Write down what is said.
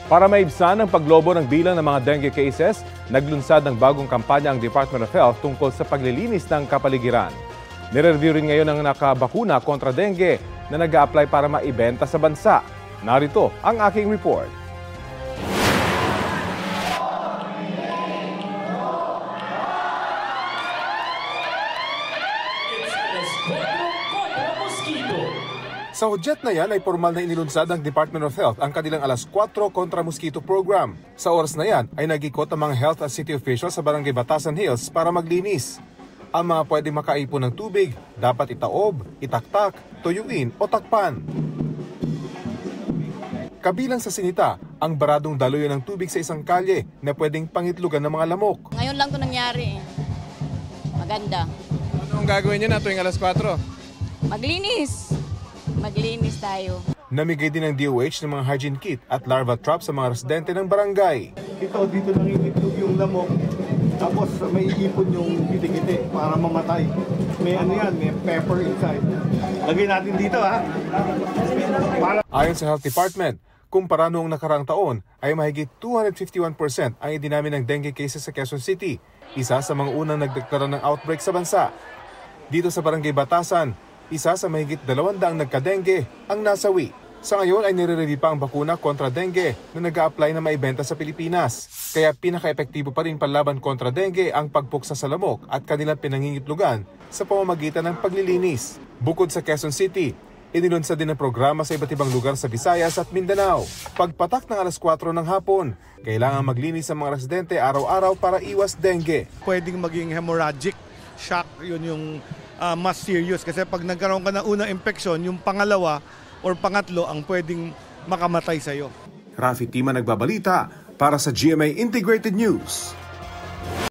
Para maibsan ang paglobo ng bilang ng mga dengue cases, naglunsad ng bagong kampanya ang Department of Health tungkol sa paglilinis ng kapaligiran. Nire-review rin ngayon ang nakabakuna kontra dengue na nag-a-apply para maibenta sa bansa. Narito ang aking report. Sa hudyat na yan ay formal na inilunsad ng Department of Health ang kanilang alas 4 kontra mosquito program. Sa oras na yan ay nag-ikot ang mga health at city officials sa Barangay Batasan Hills para maglinis. Ang mga pwedeng makaipon ng tubig, dapat itaob, itaktak, tuyuin o takpan. Kabilang sa sinita, ang baradong daluyan ng tubig sa isang kalye na pwedeng pangitlugan ng mga lamok. Ngayon lang ito nangyari. Maganda. Anong gagawin niyo na tuwing alas 4? Maglinis. Maglinis tayo. Namigay din ng DOH ng mga hygiene kit at larva trap sa mga residente ng barangay. Dito nangingitlog yung lamok, tapos may ipon yung kitikiti para mamatay. May ano yan, may pepper inside. Lagay natin dito ha. Ayon sa Health Department, kumpara noong nakaraang taon ay mahigit 251% ang idinami ng dengue cases sa Quezon City, isa sa mga unang nagdeklara ng outbreak sa bansa. Dito sa Barangay Batasan, isa sa mahigit 200 nagka-dengue ang nasawi. Sa ngayon ay nire-ready pa ang bakuna kontra dengue na nag-a-apply na maibenta sa Pilipinas. Kaya pinaka-epektibo pa rin panlaban kontra dengue ang pagpuksa sa lamok at kanilang pinangingitlugan sa pamamagitan ng paglilinis. Bukod sa Quezon City, inilunsad din ang programa sa iba't ibang lugar sa Visayas at Mindanao. Pagpatak ng alas 4 ng hapon, kailangan maglinis ang mga residente araw-araw para iwas dengue. Pwedeng maging hemorrhagic shock, yun yung mas serious. Kasi pag nagkaroon ka ng unang infeksyon, yung pangalawa or pangatlo ang pwedeng makamatay sa'yo. Rafi Tima nagbabalita para sa GMA Integrated News.